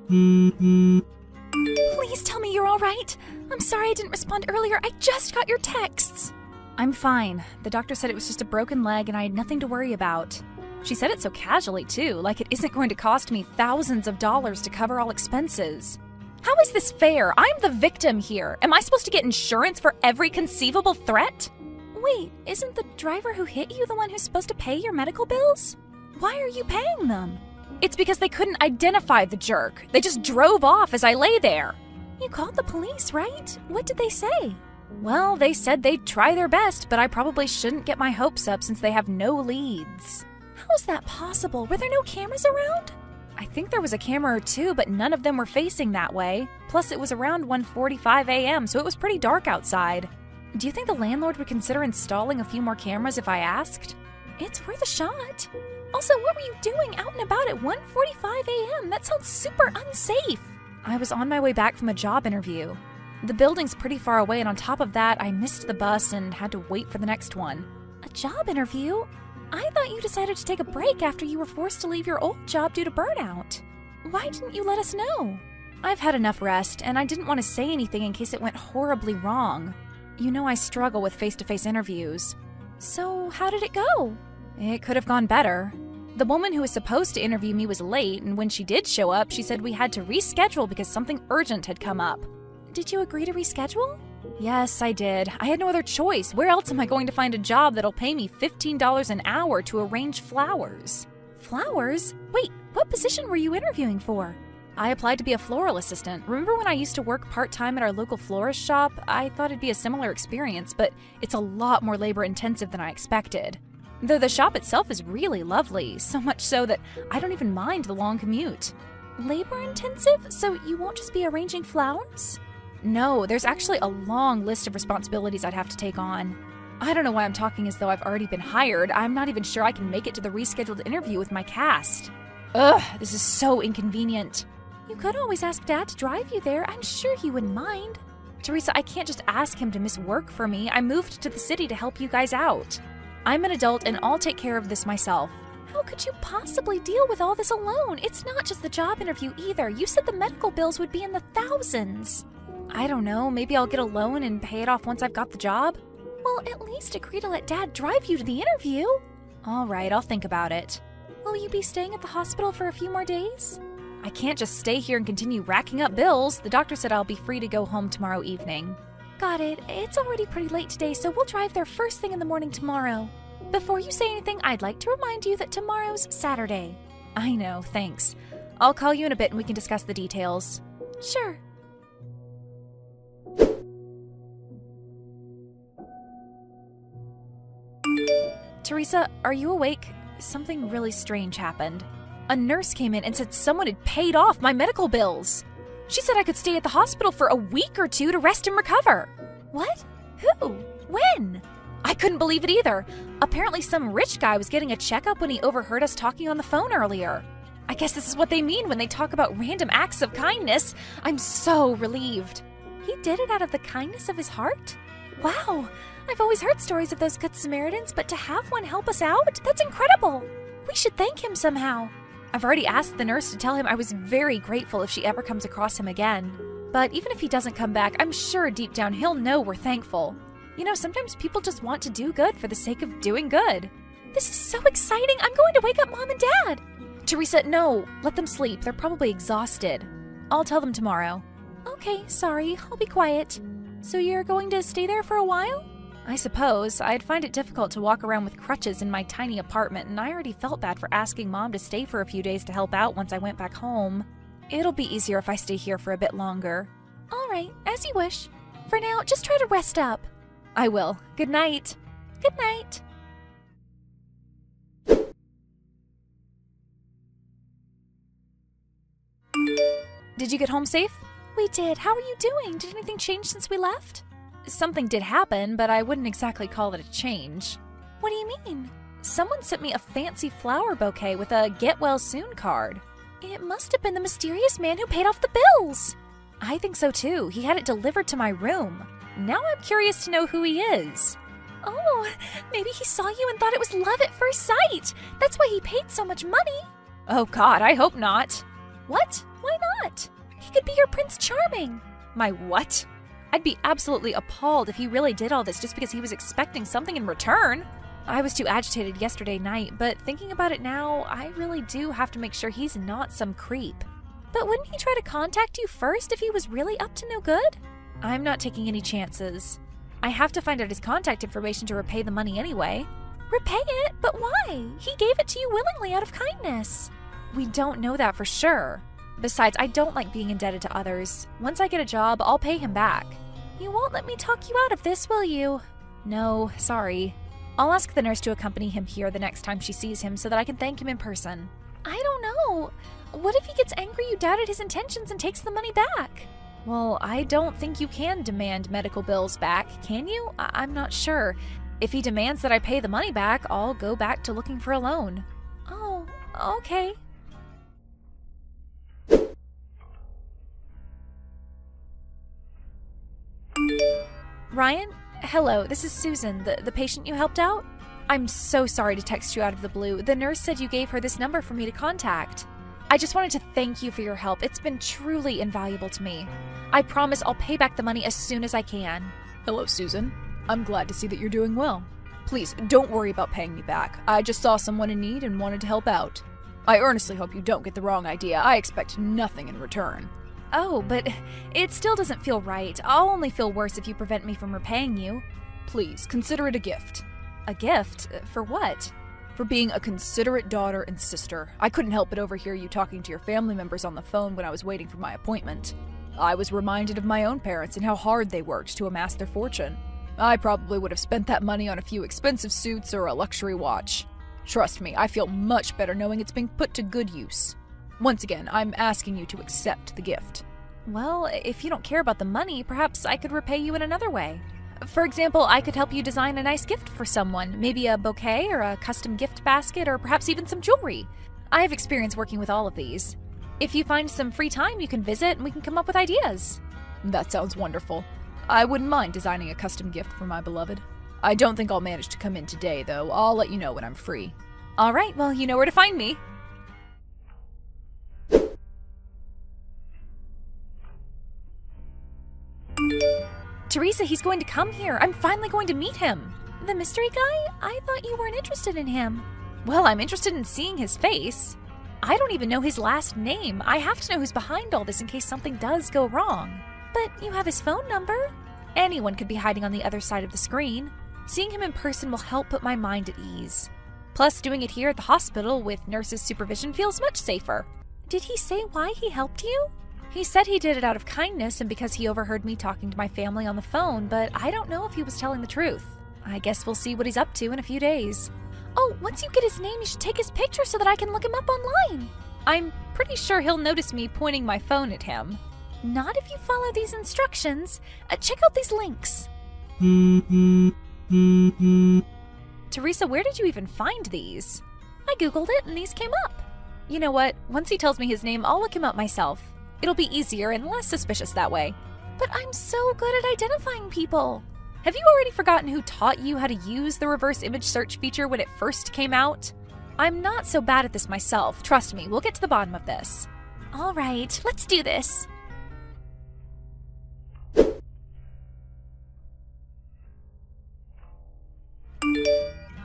Please tell me you're all right. I'm sorry I didn't respond earlier. I just got your texts. I'm fine. The doctor said it was just a broken leg and I had nothing to worry about. She said it so casually, too, like it isn't going to cost me thousands of dollars to cover all expenses. How is this fair? I'm the victim here. Am I supposed to get insurance for every conceivable threat? Wait, isn't the driver who hit you the one who's supposed to pay your medical bills? Why are you paying them? It's because they couldn't identify the jerk. They just drove off as I lay there. You called the police, right? What did they say? Well, they said they'd try their best, but I probably shouldn't get my hopes up since they have no leads. How is that possible? Were there no cameras around? I think there was a camera or two, but none of them were facing that way. Plus, it was around 1:45 a.m., so it was pretty dark outside. Do you think the landlord would consider installing a few more cameras if I asked? It's worth a shot. Also, what were you doing out and about at 1:45 a.m.? That sounds super unsafe. I was on my way back from a job interview. The building's pretty far away, and on top of that, I missed the bus and had to wait for the next one. A job interview? I thought you decided to take a break after you were forced to leave your old job due to burnout. Why didn't you let us know? I've had enough rest, and I didn't want to say anything in case it went horribly wrong. You know I struggle with face-to-face interviews. So, how did it go? It could have gone better. The woman who was supposed to interview me was late, and when she did show up, she said we had to reschedule because something urgent had come up. Did you agree to reschedule? Yes, I did. I had no other choice. Where else am I going to find a job that'll pay me $15 an hour to arrange flowers? Flowers? Wait, what position were you interviewing for? I applied to be a floral assistant. Remember when I used to work part-time at our local florist shop? I thought it'd be a similar experience, but it's a lot more labor-intensive than I expected. Though the shop itself is really lovely, so much so that I don't even mind the long commute. Labor-intensive? So you won't just be arranging flowers? No, there's actually a long list of responsibilities I'd have to take on. I don't know why I'm talking as though I've already been hired. I'm not even sure I can make it to the rescheduled interview with my cast. Ugh, this is so inconvenient. You could always ask Dad to drive you there. I'm sure he wouldn't mind. Teresa, I can't just ask him to miss work for me. I moved to the city to help you guys out. I'm an adult and I'll take care of this myself. How could you possibly deal with all this alone? It's not just the job interview either. You said the medical bills would be in the thousands. I don't know, maybe I'll get a loan and pay it off once I've got the job? Well, at least agree to let Dad drive you to the interview. All right, I'll think about it. Will you be staying at the hospital for a few more days? I can't just stay here and continue racking up bills. The doctor said I'll be free to go home tomorrow evening. Got it. It's already pretty late today, so we'll drive there first thing in the morning tomorrow. Before you say anything, I'd like to remind you that tomorrow's Saturday. I know, thanks. I'll call you in a bit and we can discuss the details. Sure. Teresa, are you awake? Something really strange happened. A nurse came in and said someone had paid off my medical bills. She said I could stay at the hospital for a week or two to rest and recover. What? Who? When? I couldn't believe it either. Apparently some rich guy was getting a checkup when he overheard us talking on the phone earlier. I guess this is what they mean when they talk about random acts of kindness. I'm so relieved. He did it out of the kindness of his heart? Wow, I've always heard stories of those good Samaritans, but to have one help us out? That's incredible. We should thank him somehow. I've already asked the nurse to tell him I was very grateful if she ever comes across him again. But even if he doesn't come back, I'm sure deep down he'll know we're thankful. You know, sometimes people just want to do good for the sake of doing good. This is so exciting. I'm going to wake up Mom and Dad. Teresa, no. Let them sleep. They're probably exhausted. I'll tell them tomorrow. Okay, sorry. I'll be quiet. So you're going to stay there for a while? I suppose. I'd find it difficult to walk around with crutches in my tiny apartment, and I already felt bad for asking Mom to stay for a few days to help out once I went back home. It'll be easier if I stay here for a bit longer. All right, as you wish. For now, just try to rest up. I will. Good night. Good night. Did you get home safe? We did. How are you doing? Did anything change since we left? Something did happen, but I wouldn't exactly call it a change. What do you mean? Someone sent me a fancy flower bouquet with a get well soon card. It must have been the mysterious man who paid off the bills. I think so too. He had it delivered to my room. Now I'm curious to know who he is. Oh, maybe he saw you and thought it was love at first sight. That's why he paid so much money. Oh God, I hope not. What? Why not? could be your Prince Charming. My what? I'd be absolutely appalled if he really did all this just because he was expecting something in return. I was too agitated yesterday night, but thinking about it now, I really do have to make sure he's not some creep. But wouldn't he try to contact you first if he was really up to no good? I'm not taking any chances. I have to find out his contact information to repay the money anyway. Repay it? But why? He gave it to you willingly out of kindness. We don't know that for sure. Besides, I don't like being indebted to others. Once I get a job, I'll pay him back. You won't let me talk you out of this, will you? No, sorry. I'll ask the nurse to accompany him here the next time she sees him so that I can thank him in person. I don't know. What if he gets angry you doubted his intentions and takes the money back? Well, I don't think you can demand medical bills back, can you? I'm not sure. If he demands that I pay the money back, I'll go back to looking for a loan. Oh, okay. Ryan? Hello, this is Susan, the patient you helped out? I'm so sorry to text you out of the blue. The nurse said you gave her this number for me to contact. I just wanted to thank you for your help. It's been truly invaluable to me. I promise I'll pay back the money as soon as I can. Hello, Susan. I'm glad to see that you're doing well. Please, don't worry about paying me back. I just saw someone in need and wanted to help out. I earnestly hope you don't get the wrong idea. I expect nothing in return. Oh, but it still doesn't feel right. I'll only feel worse if you prevent me from repaying you. Please, consider it a gift. A gift? For what? For being a considerate daughter and sister. I couldn't help but overhear you talking to your family members on the phone when I was waiting for my appointment. I was reminded of my own parents and how hard they worked to amass their fortune. I probably would have spent that money on a few expensive suits or a luxury watch. Trust me, I feel much better knowing it's being put to good use. Once again, I'm asking you to accept the gift. Well, if you don't care about the money, perhaps I could repay you in another way. For example, I could help you design a nice gift for someone, maybe a bouquet or a custom gift basket or perhaps even some jewelry. I have experience working with all of these. If you find some free time, you can visit and we can come up with ideas. That sounds wonderful. I wouldn't mind designing a custom gift for my beloved. I don't think I'll manage to come in today, though. I'll let you know when I'm free. All right, well, you know where to find me. Teresa, he's going to come here. I'm finally going to meet him. The mystery guy? I thought you weren't interested in him. Well, I'm interested in seeing his face. I don't even know his last name. I have to know who's behind all this in case something does go wrong. But you have his phone number. Anyone could be hiding on the other side of the screen. Seeing him in person will help put my mind at ease. Plus, doing it here at the hospital with nurses' supervision feels much safer. Did he say why he helped you? He said he did it out of kindness and because he overheard me talking to my family on the phone, but I don't know if he was telling the truth. I guess we'll see what he's up to in a few days. Oh, once you get his name, you should take his picture so that I can look him up online. I'm pretty sure he'll notice me pointing my phone at him. Not if you follow these instructions. Check out these links. Teresa, where did you even find these? I googled it and these came up. You know what? Once he tells me his name, I'll look him up myself. It'll be easier and less suspicious that way. But I'm so good at identifying people. Have you already forgotten who taught you how to use the reverse image search feature when it first came out? I'm not so bad at this myself. Trust me, we'll get to the bottom of this. All right, let's do this.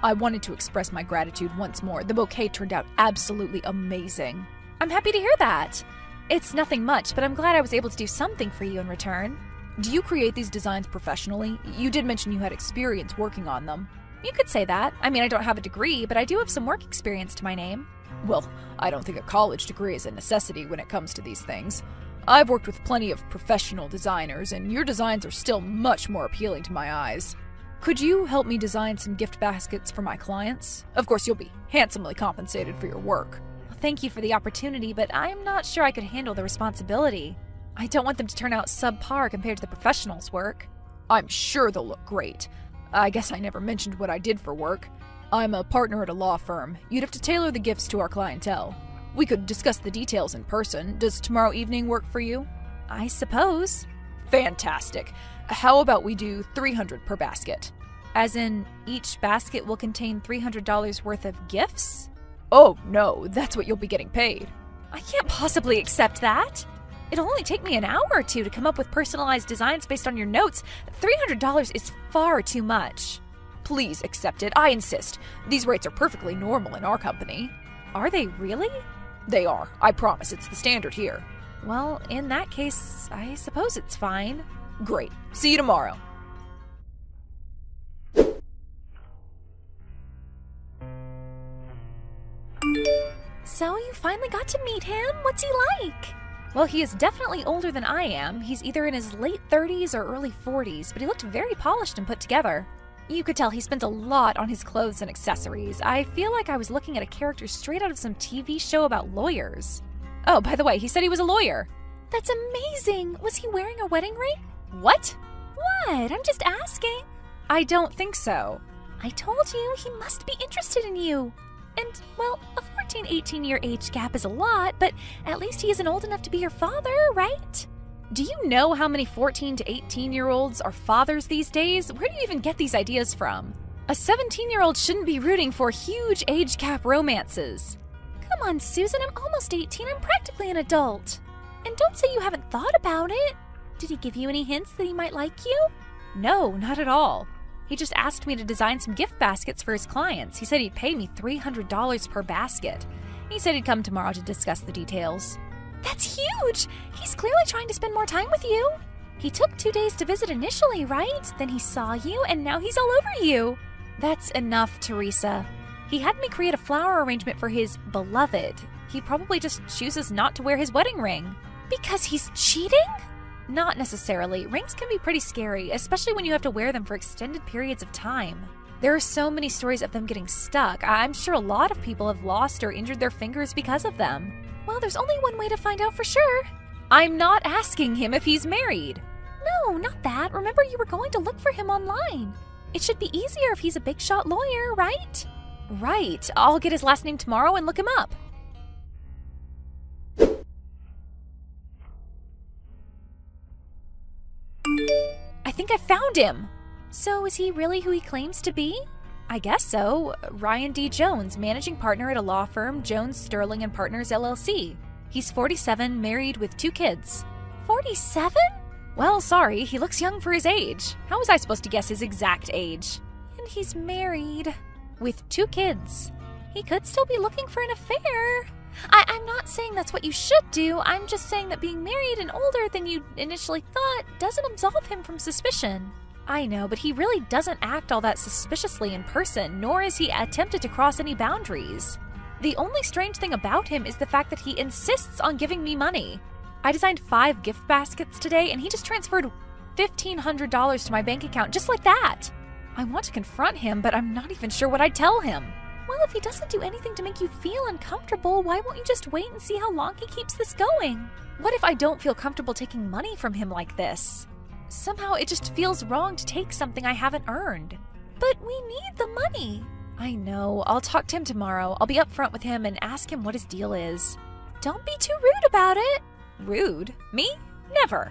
I wanted to express my gratitude once more. The bouquet turned out absolutely amazing. I'm happy to hear that. It's nothing much, but I'm glad I was able to do something for you in return. Do you create these designs professionally? You did mention you had experience working on them. You could say that. I mean, I don't have a degree, but I do have some work experience to my name. Well, I don't think a college degree is a necessity when it comes to these things. I've worked with plenty of professional designers, and your designs are still much more appealing to my eyes. Could you help me design some gift baskets for my clients? Of course, you'll be handsomely compensated for your work. Thank you for the opportunity, but I'm not sure I could handle the responsibility. I don't want them to turn out subpar compared to the professionals' work. I'm sure they'll look great. I guess I never mentioned what I did for work. I'm a partner at a law firm. You'd have to tailor the gifts to our clientele. We could discuss the details in person. Does tomorrow evening work for you? I suppose. Fantastic. How about we do $300 per basket? As in, each basket will contain $300 worth of gifts? Oh, no, that's what you'll be getting paid. I can't possibly accept that. It'll only take me an hour or two to come up with personalized designs based on your notes. $300 is far too much. Please accept it. I insist. These rates are perfectly normal in our company. Are they really? They are. I promise. It's the standard here. Well, in that case, I suppose it's fine. Great. See you tomorrow. So you finally got to meet him? What's he like? Well, he is definitely older than I am. He's either in his late 30s or early 40s, but he looked very polished and put together. You could tell he spent a lot on his clothes and accessories. I feel like I was looking at a character straight out of some TV show about lawyers. Oh, by the way, he said he was a lawyer. That's amazing! Was he wearing a wedding ring? What? What? I'm just asking. I don't think so. I told you, he must be interested in you. And, well, a 14-18-year age gap is a lot, but at least he isn't old enough to be your father, right? Do you know how many 14 to 18-year-olds are fathers these days? Where do you even get these ideas from? A 17-year-old shouldn't be rooting for huge age gap romances. Come on, Susan, I'm almost 18. I'm practically an adult. And don't say you haven't thought about it. Did he give you any hints that he might like you? No, not at all. He just asked me to design some gift baskets for his clients. He said he'd pay me $300 per basket. He said he'd come tomorrow to discuss the details. That's huge! He's clearly trying to spend more time with you. He took 2 days to visit initially, right? Then he saw you, and now he's all over you. That's enough, Teresa. He had me create a flower arrangement for his beloved. He probably just chooses not to wear his wedding ring. Because he's cheating? Not necessarily. Rings can be pretty scary, especially when you have to wear them for extended periods of time. There are so many stories of them getting stuck. I'm sure a lot of people have lost or injured their fingers because of them. Well, there's only one way to find out for sure. I'm not asking him if he's married. No, not that. Remember, you were going to look for him online. It should be easier if he's a big shot lawyer, right? Right. I'll get his last name tomorrow and look him up. I think I found him. So is he really who he claims to be? I guess so. Ryan D. Jones, managing partner at a law firm, Jones, Sterling and Partners, LLC. He's 47, married with 2 kids. 47? Well, sorry, he looks young for his age. How was I supposed to guess his exact age? And he's married. With 2 kids. He could still be looking for an affair. I'm not saying that's what you should do. I'm just saying that being married and older than you initially thought doesn't absolve him from suspicion. I know, but he really doesn't act all that suspiciously in person, nor has he attempted to cross any boundaries. The only strange thing about him is the fact that he insists on giving me money. I designed 5 gift baskets today, and he just transferred $1,500 to my bank account just like that. I want to confront him, but I'm not even sure what I'd tell him. Well, if he doesn't do anything to make you feel uncomfortable, why won't you just wait and see how long he keeps this going? What if I don't feel comfortable taking money from him like this? Somehow it just feels wrong to take something I haven't earned. But we need the money. I know. I'll talk to him tomorrow. I'll be upfront with him and ask him what his deal is. Don't be too rude about it. Rude? Me? Never.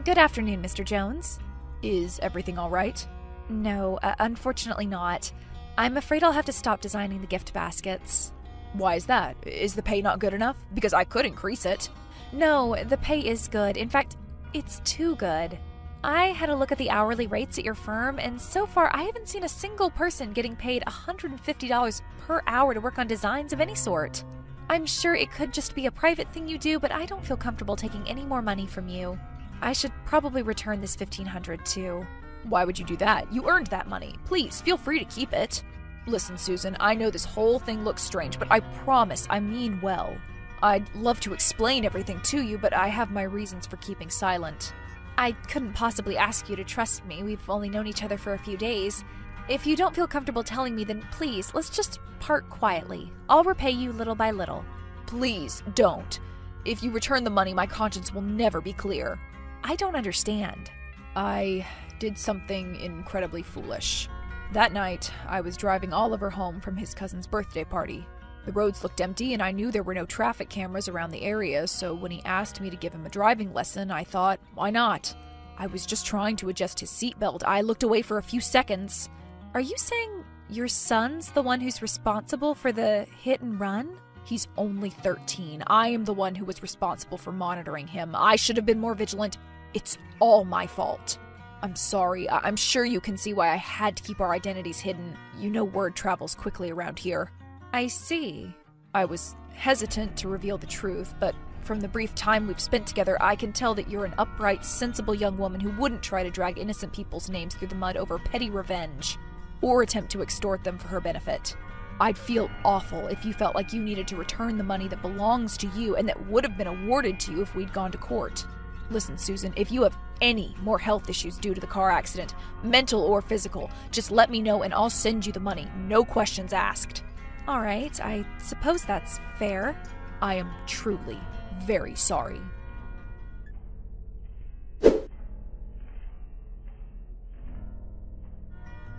Good afternoon, Mr. Jones. Is everything all right? No, unfortunately not. I'm afraid I'll have to stop designing the gift baskets. Why is that? Is the pay not good enough? Because I could increase it. No, the pay is good. In fact, it's too good. I had a look at the hourly rates at your firm, and so far I haven't seen a single person getting paid $150 per hour to work on designs of any sort. I'm sure it could just be a private thing you do, but I don't feel comfortable taking any more money from you. I should probably return this $1,500 too. Why would you do that? You earned that money. Please, feel free to keep it. Listen, Susan, I know this whole thing looks strange, but I promise I mean well. I'd love to explain everything to you, but I have my reasons for keeping silent. I couldn't possibly ask you to trust me. We've only known each other for a few days. If you don't feel comfortable telling me, then please, let's just part quietly. I'll repay you little by little. Please, don't. If you return the money, my conscience will never be clear. I don't understand. I did something incredibly foolish. That night, I was driving Oliver home from his cousin's birthday party. The roads looked empty, and I knew there were no traffic cameras around the area, so when he asked me to give him a driving lesson, I thought, why not? I was just trying to adjust his seatbelt. I looked away for a few seconds. Are you saying your son's the one who's responsible for the hit and run? He's only 13. I am the one who was responsible for monitoring him. I should have been more vigilant. It's all my fault. I'm sorry. I'm sure you can see why I had to keep our identities hidden. You know word travels quickly around here. I see. I was hesitant to reveal the truth, but from the brief time we've spent together, I can tell that you're an upright, sensible young woman who wouldn't try to drag innocent people's names through the mud over petty revenge, or attempt to extort them for her benefit. I'd feel awful if you felt like you needed to return the money that belongs to you and that would have been awarded to you if we'd gone to court. Listen, Susan, if you have any more health issues due to the car accident, mental or physical, just let me know and I'll send you the money. No questions asked. All right, I suppose that's fair. I am truly very sorry.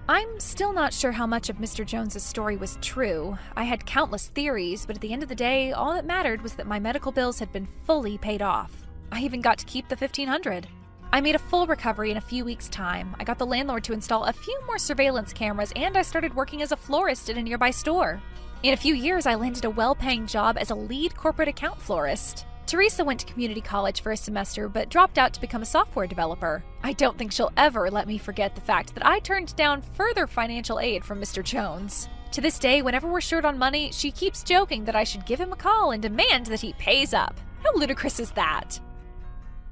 I'm still not sure how much of Mr. Jones's story was true. I had countless theories, but at the end of the day, all that mattered was that my medical bills had been fully paid off. I even got to keep the $1,500. I made a full recovery in a few weeks' time. I got the landlord to install a few more surveillance cameras, and I started working as a florist at a nearby store. In a few years, I landed a well-paying job as a lead corporate account florist. Teresa went to community college for a semester, but dropped out to become a software developer. I don't think she'll ever let me forget the fact that I turned down further financial aid from Mr. Jones. To this day, whenever we're short on money, she keeps joking that I should give him a call and demand that he pays up. How ludicrous is that?